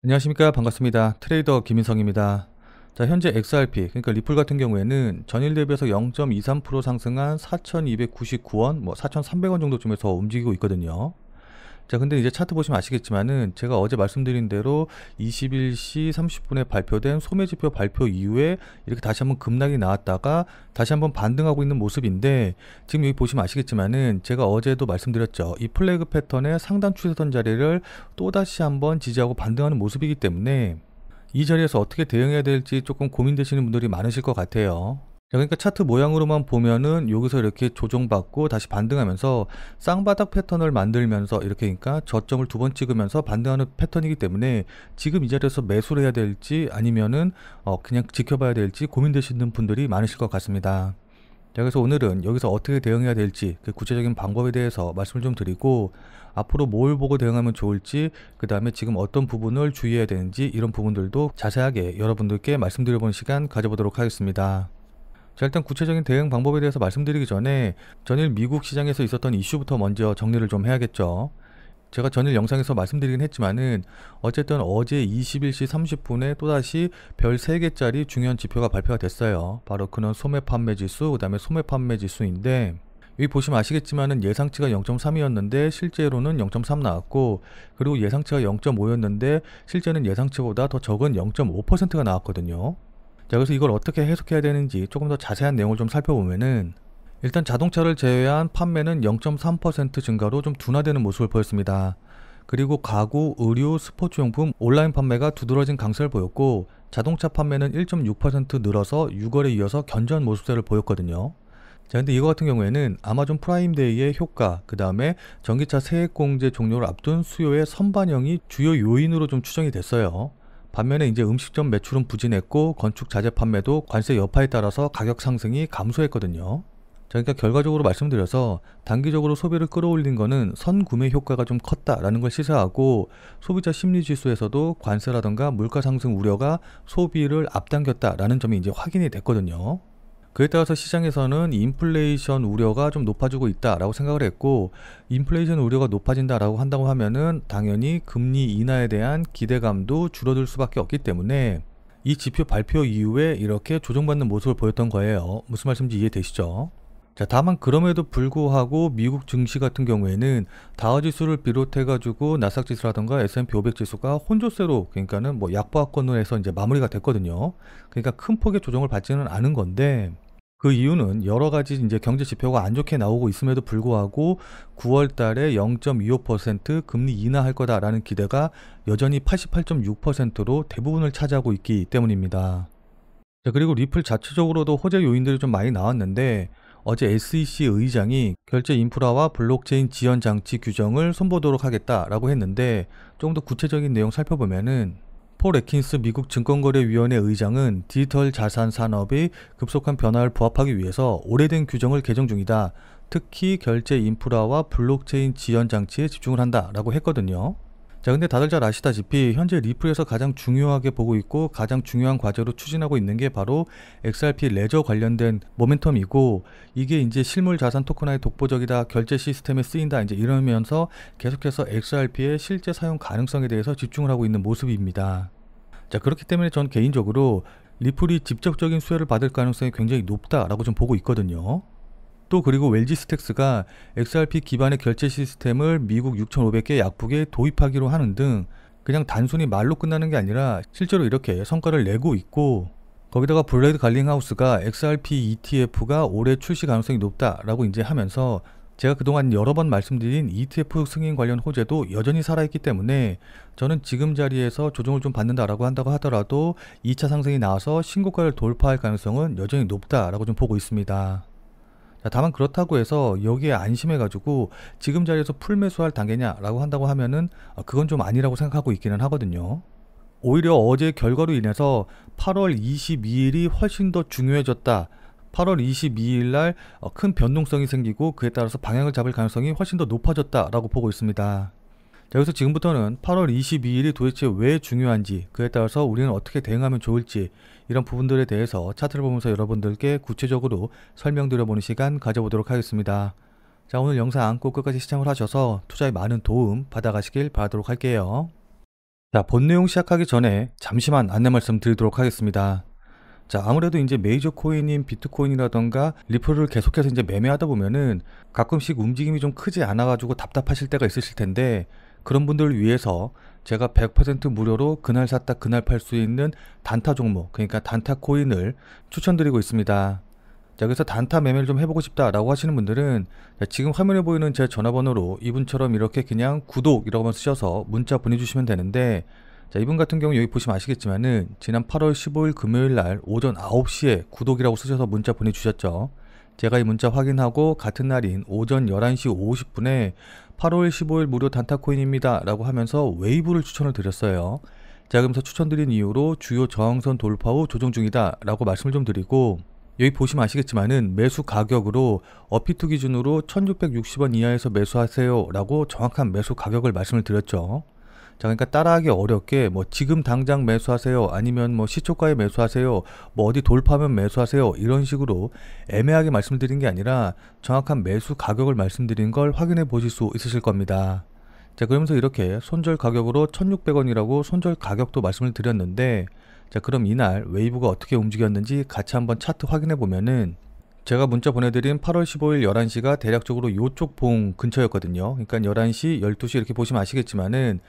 안녕하십니까. 반갑습니다. 트레이더 김인성입니다. 자, 현재 XRP, 그러니까 리플 같은 경우에는 전일 대비해서 0.23% 상승한 4,299원, 4,300원 정도쯤에서 움직이고 있거든요. 자, 근데 이제 차트 보시면 아시겠지만은 제가 어제 말씀드린 대로 21시 30분에 발표된 소매지표 발표 이후에 이렇게 다시 한번 급락이 나왔다가 다시 한번 반등하고 있는 모습인데, 지금 여기 보시면 아시겠지만은 제가 어제도 말씀드렸죠. 이 플래그 패턴의 상단 추세선 자리를 또다시 한번 지지하고 반등하는 모습이기 때문에 이 자리에서 어떻게 대응해야 될지 조금 고민되시는 분들이 많으실 것 같아요. 자, 그러니까 차트 모양으로만 보면은 여기서 이렇게 조정받고 다시 반등하면서 쌍바닥 패턴을 만들면서 이렇게, 그러니까 저점을 두 번 찍으면서 반등하는 패턴이기 때문에 지금 이 자리에서 매수를 해야 될지 아니면은 그냥 지켜봐야 될지 고민되시는 분들이 많으실 것 같습니다. 자, 그래서 오늘은 여기서 어떻게 대응해야 될지 그 구체적인 방법에 대해서 말씀을 좀 드리고, 앞으로 뭘 보고 대응하면 좋을지, 그 다음에 지금 어떤 부분을 주의해야 되는지, 이런 부분들도 자세하게 여러분들께 말씀드려보는 시간 가져보도록 하겠습니다. 자, 일단 구체적인 대응 방법에 대해서 말씀드리기 전에 전일 미국 시장에서 있었던 이슈부터 먼저 정리를 좀 해야겠죠. 제가 전일 영상에서 말씀드리긴 했지만은 어쨌든 어제 21시 30분에 또다시 별 3개짜리 중요한 지표가 발표가 됐어요. 바로 그는 소매 판매 지수, 그 다음에 소매 판매 지수인데, 여기 보시면 아시겠지만은 예상치가 0.3이었는데 실제로는 0.3 나왔고, 그리고 예상치가 0.5였는데 실제는 예상치보다 더 적은 0.5%가 나왔거든요. 자, 그래서 이걸 어떻게 해석해야 되는지 조금 더 자세한 내용을 좀 살펴보면은, 일단 자동차를 제외한 판매는 0.3% 증가로 좀 둔화되는 모습을 보였습니다. 그리고 가구, 의류, 스포츠용품, 온라인 판매가 두드러진 강세를 보였고, 자동차 판매는 1.6% 늘어서 6월에 이어서 견조한 모습세를 보였거든요. 자, 근데 이거 같은 경우에는 아마존 프라임데이의 효과, 그 다음에 전기차 세액공제 종료를 앞둔 수요의 선반영이 주요 요인으로 좀 추정이 됐어요. 반면에 이제 음식점 매출은 부진했고, 건축 자재 판매도 관세 여파에 따라서 가격 상승이 감소했거든요. 자, 그러니까 결과적으로 말씀드려서 단기적으로 소비를 끌어올린 거는 선구매 효과가 좀 컸다라는 걸 시사하고, 소비자 심리 지수에서도 관세라던가 물가 상승 우려가 소비를 앞당겼다라는 점이 이제 확인이 됐거든요. 그에 따라서 시장에서는 인플레이션 우려가 좀 높아지고 있다라고 생각을 했고, 인플레이션 우려가 높아진다라고 한다고 하면은 당연히 금리 인하에 대한 기대감도 줄어들 수밖에 없기 때문에 이 지표 발표 이후에 이렇게 조정받는 모습을 보였던 거예요. 무슨 말씀인지 이해되시죠? 자, 다만 그럼에도 불구하고 미국 증시 같은 경우에는 다우 지수를 비롯해 가지고 나스닥 지수라던가 S&P 500 지수가 혼조세로, 그러니까는 약보합권으로 해서 이제 마무리가 됐거든요. 그러니까 큰 폭의 조정을 받지는 않은 건데, 그 이유는 여러 가지 이제 경제 지표가 안 좋게 나오고 있음에도 불구하고 9월 달에 0.25% 금리 인하할 거다라는 기대가 여전히 88.6%로 대부분을 차지하고 있기 때문입니다. 자, 그리고 리플 자체적으로도 호재 요인들이 좀 많이 나왔는데, 어제 SEC 의장이 결제 인프라와 블록체인 지연 장치 규정을 손보도록 하겠다라고 했는데, 조금 더 구체적인 내용 살펴보면은, 폴 애킨스 미국 증권거래위원회 의장은 디지털 자산 산업의 급속한 변화를 부합하기 위해서 오래된 규정을 개정 중이다. 특히 결제 인프라와 블록체인 지연 장치에 집중을 한다라고 했거든요. 자, 근데 다들 잘 아시다시피 현재 리플에서 가장 중요하게 보고 있고 가장 중요한 과제로 추진하고 있는 게 바로 XRP 레저 관련된 모멘텀이고, 이게 이제 실물 자산 토큰화의 독보적이다, 결제 시스템에 쓰인다, 이제 이러면서 계속해서 XRP의 실제 사용 가능성에 대해서 집중을 하고 있는 모습입니다. 자, 그렇기 때문에 전 개인적으로 리플이 직접적인 수혜를 받을 가능성이 굉장히 높다라고 좀 보고 있거든요. 또 그리고 웰지스텍스가 XRP 기반의 결제 시스템을 미국 6,500개 약국에 도입하기로 하는 등, 그냥 단순히 말로 끝나는 게 아니라 실제로 이렇게 성과를 내고 있고, 거기다가 블레이드 갈링하우스가 XRP ETF가 올해 출시 가능성이 높다라고 이제 하면서, 제가 그동안 여러 번 말씀드린 ETF 승인 관련 호재도 여전히 살아있기 때문에 저는 지금 자리에서 조정을 좀 받는다라고 한다고 하더라도 2차 상승이 나와서 신고가를 돌파할 가능성은 여전히 높다라고 좀 보고 있습니다. 자, 다만 그렇다고 해서 여기에 안심해가지고 지금 자리에서 풀매수할 단계냐라고 한다고 하면은 그건 좀 아니라고 생각하고 있기는 하거든요. 오히려 어제 결과로 인해서 8월 22일이 훨씬 더 중요해졌다. 8월 22일 날 큰 변동성이 생기고 그에 따라서 방향을 잡을 가능성이 훨씬 더 높아졌다라고 보고 있습니다. 자, 여기서 지금부터는 8월 22일이 도대체 왜 중요한지, 그에 따라서 우리는 어떻게 대응하면 좋을지, 이런 부분들에 대해서 차트를 보면서 여러분들께 구체적으로 설명드려보는 시간 가져보도록 하겠습니다. 자, 오늘 영상 꼭 끝까지 시청을 하셔서 투자에 많은 도움 받아가시길 바라도록 할게요. 자, 본 내용 시작하기 전에 잠시만 안내 말씀 드리도록 하겠습니다. 자, 아무래도 이제 메이저 코인인 비트코인이라던가 리플을 계속해서 이제 매매하다 보면은 가끔씩 움직임이 좀 크지 않아가지고 답답하실 때가 있으실 텐데, 그런 분들을 위해서 제가 100% 무료로 그날 샀다 그날 팔 수 있는 단타 종목, 그러니까 단타 코인을 추천드리고 있습니다. 자, 그래서 단타 매매를 좀 해보고 싶다라고 하시는 분들은 지금 화면에 보이는 제 전화번호로 이분처럼 이렇게 그냥 구독이라고만 쓰셔서 문자 보내주시면 되는데, 자, 이분 같은 경우 여기 보시면 아시겠지만은 지난 8월 15일 금요일 날 오전 9시에 구독이라고 쓰셔서 문자 보내주셨죠. 제가 이 문자 확인하고 같은 날인 오전 11시 50분에 8월 15일 무료 단타코인입니다 라고 하면서 웨이브를 추천을 드렸어요. 제가 그러면서 추천드린 이유로 주요 저항선 돌파 후 조정 중이다 라고 말씀을 좀 드리고, 여기 보시면 아시겠지만은 매수 가격으로 어피2 기준으로 1660원 이하에서 매수하세요 라고 정확한 매수 가격을 말씀을 드렸죠. 자, 그러니까 따라하기 어렵게 뭐 지금 당장 매수하세요, 아니면 뭐 시초가에 매수하세요, 뭐 어디 돌파하면 매수하세요, 이런 식으로 애매하게 말씀드린 게 아니라 정확한 매수 가격을 말씀드린 걸 확인해 보실 수 있으실 겁니다. 자, 그러면서 이렇게 손절 가격으로 1600원이라고 손절 가격도 말씀을 드렸는데, 자, 그럼 이날 웨이브가 어떻게 움직였는지 같이 한번 차트 확인해 보면은, 제가 문자 보내드린 8월 15일 11시가 대략적으로 이쪽 봉 근처였거든요. 그러니까 11시, 12시 이렇게 보시면 아시겠지만은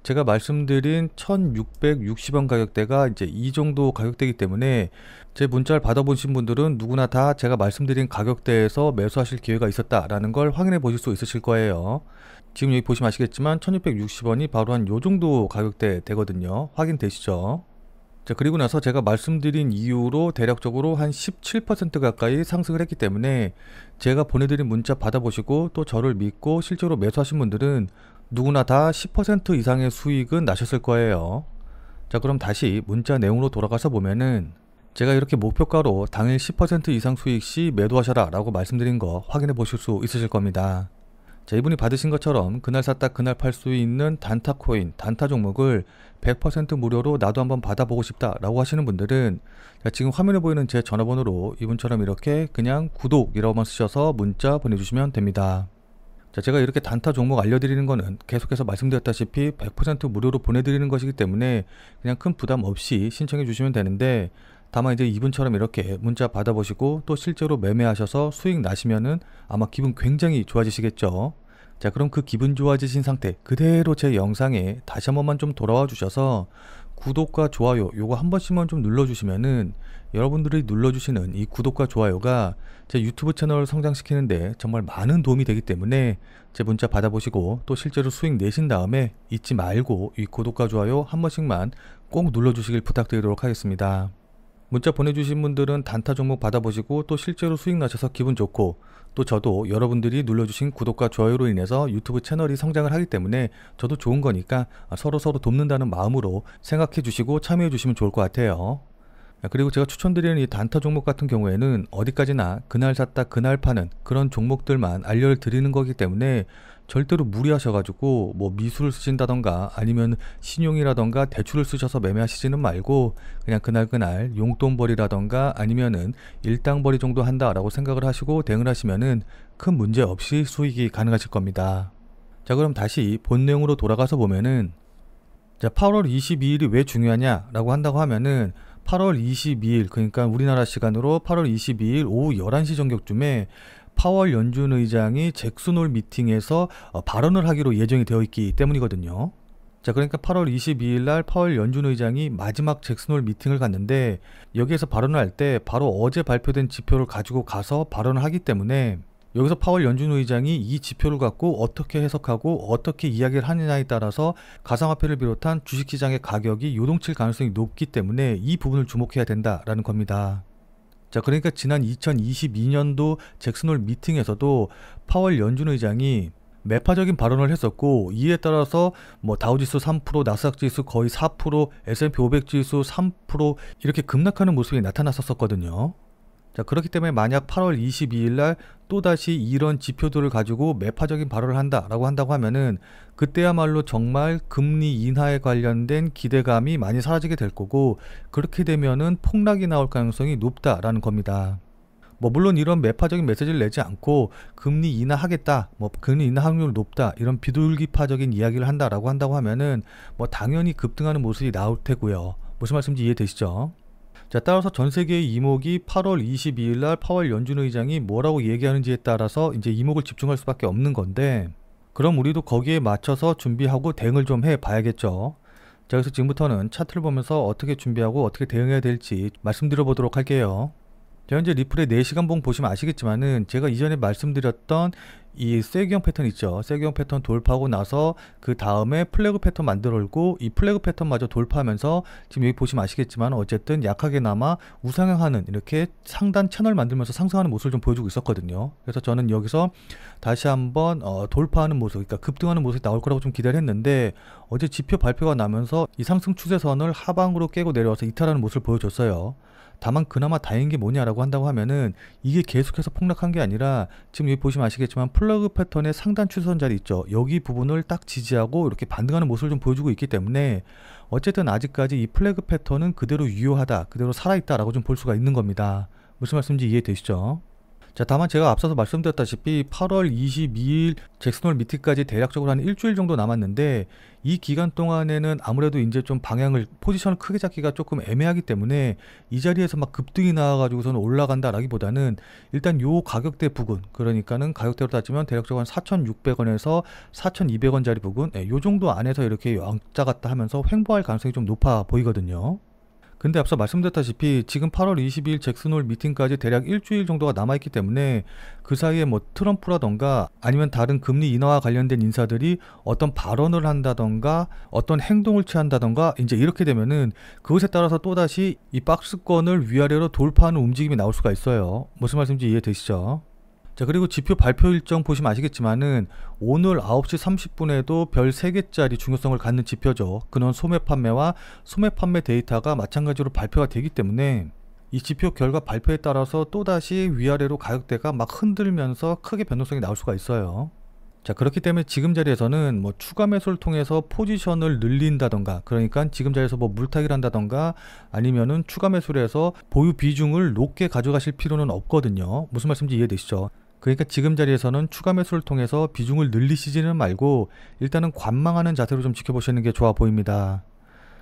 제가 말씀드린 1660원 가격대가 이제 이 정도 가격대이기 때문에 제 문자를 받아보신 분들은 누구나 다 제가 말씀드린 가격대에서 매수하실 기회가 있었다라는 걸 확인해 보실 수 있으실 거예요. 지금 여기 보시면 아시겠지만 1660원이 바로 한 요 정도 가격대 되거든요. 확인되시죠? 자, 그리고 나서 제가 말씀드린 이후로 대략적으로 한 17% 가까이 상승을 했기 때문에 제가 보내드린 문자 받아보시고 또 저를 믿고 실제로 매수하신 분들은 누구나 다 10% 이상의 수익은 나셨을 거예요. 자, 그럼 다시 문자 내용으로 돌아가서 보면은 제가 이렇게 목표가로 당일 10% 이상 수익 시 매도하셔라 라고 말씀드린 거 확인해 보실 수 있으실 겁니다. 자, 이분이 받으신 것처럼 그날 샀다 그날 팔 수 있는 단타 코인, 단타 종목을 100% 무료로 나도 한번 받아보고 싶다 라고 하시는 분들은 자, 지금 화면에 보이는 제 전화번호로 이분처럼 이렇게 그냥 구독이라고만 쓰셔서 문자 보내주시면 됩니다. 자, 제가 이렇게 단타 종목 알려드리는 거는 계속해서 말씀드렸다시피 100% 무료로 보내드리는 것이기 때문에 그냥 큰 부담 없이 신청해 주시면 되는데, 다만 이제 이분처럼 이렇게 문자 받아보시고 또 실제로 매매하셔서 수익 나시면은 아마 기분 굉장히 좋아지시겠죠. 자, 그럼 그 기분 좋아지신 상태 그대로 제 영상에 다시 한 번만 좀 돌아와 주셔서 구독과 좋아요 요거 한 번씩만 좀 눌러주시면은 여러분들이 눌러주시는 이 구독과 좋아요가 제 유튜브 채널을 성장시키는데 정말 많은 도움이 되기 때문에 제 문자 받아보시고 또 실제로 수익 내신 다음에 잊지 말고 이 구독과 좋아요 한 번씩만 꼭 눌러주시길 부탁드리도록 하겠습니다. 문자 보내주신 분들은 단타 종목 받아보시고 또 실제로 수익 나셔서 기분 좋고, 또 저도 여러분들이 눌러주신 구독과 좋아요로 인해서 유튜브 채널이 성장을 하기 때문에 저도 좋은 거니까 서로서로 돕는다는 마음으로 생각해 주시고 참여해 주시면 좋을 것 같아요. 그리고 제가 추천드리는 이 단타 종목 같은 경우에는 어디까지나 그날 샀다 그날 파는 그런 종목들만 알려드리는 거기 때문에 절대로 무리하셔가지고 뭐 미수를 쓰신다던가 아니면 신용이라던가 대출을 쓰셔서 매매하시지는 말고 그냥 그날 용돈벌이라던가 아니면은 일당벌이 정도 한다라고 생각을 하시고 대응을 하시면은 큰 문제 없이 수익이 가능하실 겁니다. 자, 그럼 다시 본 내용으로 돌아가서 보면은, 자, 8월 22일이 왜 중요하냐라고 한다고 하면은 8월 22일, 그러니까 우리나라 시간으로 8월 22일 오후 11시 정도쯤에 파월 연준 의장이 잭슨홀 미팅에서 발언을 하기로 예정이 되어 있기 때문이거든요. 자, 그러니까 8월 22일 날 파월 연준 의장이 마지막 잭슨홀 미팅을 갔는데 여기에서 발언을 할 때 바로 어제 발표된 지표를 가지고 가서 발언을 하기 때문에 여기서 파월 연준 의장이 이 지표를 갖고 어떻게 해석하고 어떻게 이야기를 하느냐에 따라서 가상화폐를 비롯한 주식시장의 가격이 요동칠 가능성이 높기 때문에 이 부분을 주목해야 된다라는 겁니다. 자, 그러니까 지난 2022년도 잭슨홀 미팅에서도 파월 연준 의장이 매파적인 발언을 했었고, 이에 따라서 뭐 다우지수 3%, 나스닥 지수 거의 4%, S&P 500 지수 3% 이렇게 급락하는 모습이 나타났었거든요. 자, 그렇기 때문에 만약 8월 22일 날 또다시 이런 지표들을 가지고 매파적인 발언을 한다라고 한다고 하면은 그때야말로 정말 금리 인하에 관련된 기대감이 많이 사라지게 될 거고, 그렇게 되면은 폭락이 나올 가능성이 높다라는 겁니다. 뭐 물론 이런 매파적인 메시지를 내지 않고 금리 인하하겠다, 뭐 금리 인하 확률 높다, 이런 비둘기파적인 이야기를 한다고 하면은 뭐 당연히 급등하는 모습이 나올 테고요. 무슨 말씀인지 이해되시죠? 자, 따라서 전 세계의 이목이 8월 22일 날 파월 연준 의장이 뭐라고 얘기하는지에 따라서 이제 이목을 집중할 수밖에 없는 건데, 그럼 우리도 거기에 맞춰서 준비하고 대응을 좀 해 봐야겠죠. 자, 그래서 지금부터는 차트를 보면서 어떻게 준비하고 어떻게 대응해야 될지 말씀드려 보도록 할게요. 자, 현재 리플의 4시간 봉 보시면 아시겠지만은 제가 이전에 말씀드렸던 이 세기형 패턴 있죠. 세기형 패턴 돌파하고 나서 그 다음에 플래그 패턴 만들어올고, 이 플래그 패턴마저 돌파하면서 지금 여기 보시면 아시겠지만 어쨌든 약하게나마 우상향하는 이렇게 상단 채널 만들면서 상승하는 모습을 좀 보여주고 있었거든요. 그래서 저는 여기서 다시 한번 돌파하는 모습, 그러니까 급등하는 모습이 나올 거라고 좀 기대를 했는데, 어제 지표 발표가 나면서 이 상승 추세선을 하방으로 깨고 내려와서 이탈하는 모습을 보여줬어요. 다만 그나마 다행인 게 뭐냐라고 한다고 하면은 이게 계속해서 폭락한 게 아니라 지금 여기 보시면 아시겠지만 플러그 패턴의 상단 추세선 자리 있죠. 여기 부분을 딱 지지하고 이렇게 반등하는 모습을 좀 보여주고 있기 때문에 어쨌든 아직까지 이 플래그 패턴은 그대로 유효하다, 그대로 살아있다라고 좀 볼 수가 있는 겁니다. 무슨 말씀인지 이해되시죠? 자, 다만 제가 앞서서 말씀드렸다시피 8월 22일 잭슨홀 미팅까지 대략적으로 한 일주일 정도 남았는데, 이 기간 동안에는 아무래도 이제 좀 방향을, 포지션을 크게 잡기가 조금 애매하기 때문에 이 자리에서 막 급등이 나와가지고서는 올라간다라기보다는 일단 요 가격대 부근, 그러니까는 가격대로 따지면 대략적으로 한 4,600원에서 4,200원짜리 부근, 요 정도 안에서 이렇게 왕자 갔다 하면서 횡보할 가능성이 좀 높아 보이거든요. 근데 앞서 말씀드렸다시피 지금 8월 22일 잭슨홀 미팅까지 대략 일주일 정도가 남아있기 때문에 그 사이에 뭐 트럼프라던가 아니면 다른 금리 인하와 관련된 인사들이 어떤 발언을 한다던가 어떤 행동을 취한다던가 이제 이렇게 되면은 그것에 따라서 또다시 이 박스권을 위아래로 돌파하는 움직임이 나올 수가 있어요. 무슨 말씀인지 이해되시죠? 자, 그리고 지표 발표 일정 보시면 아시겠지만은 오늘 9시 30분에도 별 3개짜리 중요성을 갖는 지표죠. 근원 소매 판매와 소매 판매 데이터가 마찬가지로 발표가 되기 때문에 이 지표 결과 발표에 따라서 또다시 위아래로 가격대가 막 흔들면서 크게 변동성이 나올 수가 있어요. 자, 그렇기 때문에 지금 자리에서는 뭐 추가 매수를 통해서 포지션을 늘린다던가, 그러니까 지금 자리에서 뭐 물타기를 한다던가 아니면은 추가 매수를 해서 보유 비중을 높게 가져가실 필요는 없거든요. 무슨 말씀인지 이해되시죠? 그러니까 지금 자리에서는 추가 매수를 통해서 비중을 늘리시지는 말고 일단은 관망하는 자세로 좀 지켜보시는 게 좋아 보입니다.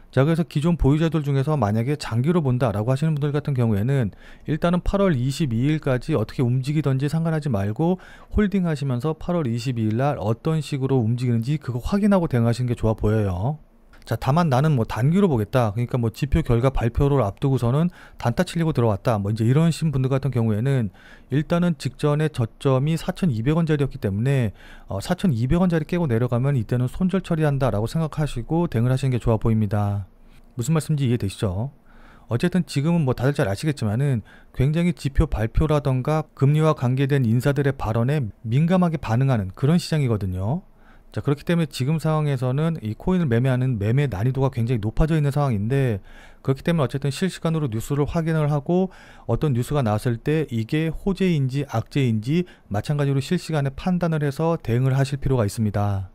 자, 그래서 기존 보유자들 중에서 만약에 장기로 본다라고 하시는 분들 같은 경우에는 일단은 8월 22일까지 어떻게 움직이든지 상관하지 말고 홀딩 하시면서 8월 22일 날 어떤 식으로 움직이는지 그거 확인하고 대응하시는 게 좋아 보여요. 자, 다만 나는 뭐 단기로 보겠다, 그러니까 뭐 지표 결과 발표를 앞두고서는 단타 치려고 들어왔다, 뭐 이제 이러신 분들 같은 경우에는 일단은 직전에 저점이 4,200원짜리였기 때문에 4,200원짜리 깨고 내려가면 이때는 손절 처리한다 라고 생각하시고 대응을 하시는 게 좋아 보입니다. 무슨 말씀인지 이해되시죠? 어쨌든 지금은 뭐 다들 잘 아시겠지만은 굉장히 지표 발표라던가 금리와 관계된 인사들의 발언에 민감하게 반응하는 그런 시장이거든요. 자, 그렇기 때문에 지금 상황에서는 이 코인을 매매하는 매매 난이도가 굉장히 높아져 있는 상황인데, 그렇기 때문에 어쨌든 실시간으로 뉴스를 확인을 하고 어떤 뉴스가 나왔을 때 이게 호재인지 악재인지 마찬가지로 실시간에 판단을 해서 대응을 하실 필요가 있습니다. 자,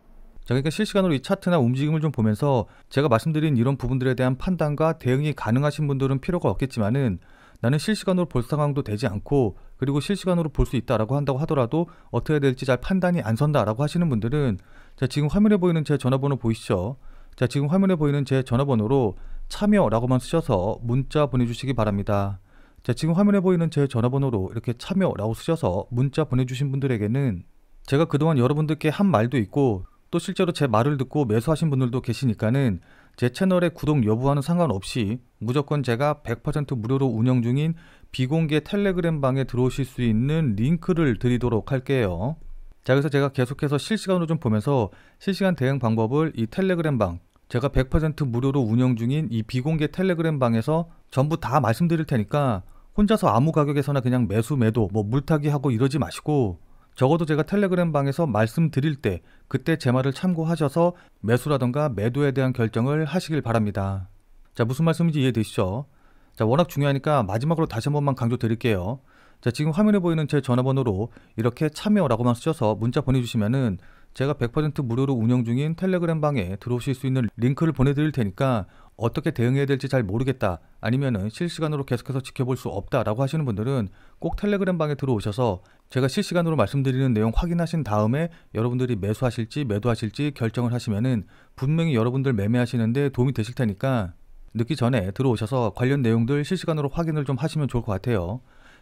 그러니까 실시간으로 이 차트나 움직임을 좀 보면서 제가 말씀드린 이런 부분들에 대한 판단과 대응이 가능하신 분들은 필요가 없겠지만은, 나는 실시간으로 볼 상황도 되지 않고 그리고 실시간으로 볼 수 있다라고 한다고 하더라도 어떻게 해야 될지 잘 판단이 안 선다라고 하시는 분들은, 자, 지금 화면에 보이는 제 전화번호 보이시죠? 자, 지금 화면에 보이는 제 전화번호로 참여라고만 쓰셔서 문자 보내주시기 바랍니다. 자, 지금 화면에 보이는 제 전화번호로 이렇게 참여라고 쓰셔서 문자 보내주신 분들에게는 제가 그동안 여러분들께 한 말도 있고 또 실제로 제 말을 듣고 매수하신 분들도 계시니까는 제 채널의 구독 여부와는 상관없이 무조건 제가 100% 무료로 운영 중인 비공개 텔레그램 방에 들어오실 수 있는 링크를 드리도록 할게요. 자, 그래서 제가 계속해서 실시간으로 좀 보면서 실시간 대응 방법을 이 텔레그램 방, 제가 100% 무료로 운영 중인 이 비공개 텔레그램 방에서 전부 다 말씀드릴 테니까 혼자서 아무 가격에서나 그냥 매수 매도 뭐 물타기 하고 이러지 마시고, 적어도 제가 텔레그램 방에서 말씀드릴 때 그때 제 말을 참고하셔서 매수라던가 매도에 대한 결정을 하시길 바랍니다. 자, 무슨 말씀인지 이해되시죠? 자, 워낙 중요하니까 마지막으로 다시 한 번만 강조 드릴게요. 자, 지금 화면에 보이는 제 전화번호로 이렇게 참여라고만 쓰셔서 문자 보내주시면은 제가 100% 무료로 운영 중인 텔레그램 방에 들어오실 수 있는 링크를 보내드릴 테니까 어떻게 대응해야 될지 잘 모르겠다, 아니면은 실시간으로 계속해서 지켜볼 수 없다라고 하시는 분들은 꼭 텔레그램 방에 들어오셔서 제가 실시간으로 말씀드리는 내용 확인하신 다음에 여러분들이 매수하실지 매도하실지 결정을 하시면은 분명히 여러분들 매매하시는데 도움이 되실 테니까 늦기 전에 들어오셔서 관련 내용들 실시간으로 확인을 좀 하시면 좋을 것 같아요.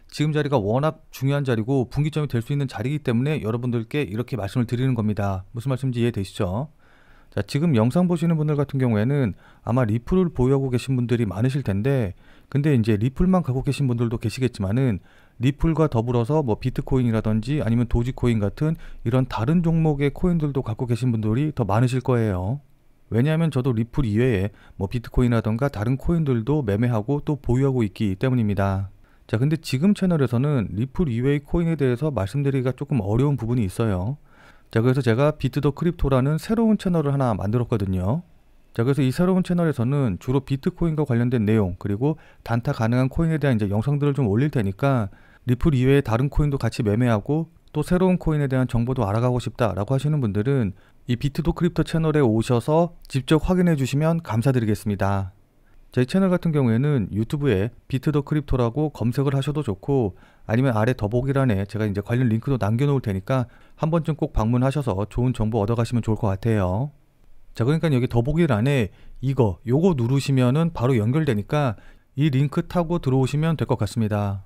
지금 자리가 워낙 중요한 자리고 분기점이 될 수 있는 자리이기 때문에 여러분들께 이렇게 말씀을 드리는 겁니다. 무슨 말씀인지 이해되시죠? 자, 지금 영상 보시는 분들 같은 경우에는 아마 리플을 보유하고 계신 분들이 많으실 텐데, 근데 이제 리플만 갖고 계신 분들도 계시겠지만은 리플과 더불어서 뭐 비트코인이라든지 아니면 도지코인 같은 이런 다른 종목의 코인들도 갖고 계신 분들이 더 많으실 거예요. 왜냐하면 저도 리플 이외에 뭐 비트코인이라던가 다른 코인들도 매매하고 또 보유하고 있기 때문입니다. 자, 근데 지금 채널에서는 리플 이외의 코인에 대해서 말씀드리기가 조금 어려운 부분이 있어요. 자, 그래서 제가 비트 더 크립토라는 새로운 채널을 하나 만들었거든요. 자, 그래서 이 새로운 채널에서는 주로 비트코인과 관련된 내용, 그리고 단타 가능한 코인에 대한 이제 영상들을 좀 올릴 테니까 리플 이외의 다른 코인도 같이 매매하고 또 새로운 코인에 대한 정보도 알아가고 싶다라고 하시는 분들은 이 비트 더 크립토 채널에 오셔서 직접 확인해 주시면 감사드리겠습니다. 제 채널 같은 경우에는 유튜브에 비트 더 크립토라고 검색을 하셔도 좋고, 아니면 아래 더보기란에 제가 이제 관련 링크도 남겨놓을 테니까 한 번쯤 꼭 방문하셔서 좋은 정보 얻어가시면 좋을 것 같아요. 자, 그러니까 여기 더보기란에 요거 누르시면은 바로 연결되니까 이 링크 타고 들어오시면 될 것 같습니다.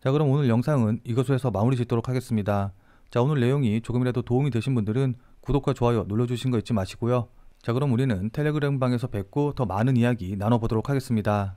자, 그럼 오늘 영상은 이것으로 해서 마무리 짓도록 하겠습니다. 자, 오늘 내용이 조금이라도 도움이 되신 분들은 구독과 좋아요 눌러주신 거 잊지 마시고요. 자, 그럼 우리는 텔레그램 방에서 뵙고 더 많은 이야기 나눠보도록 하겠습니다.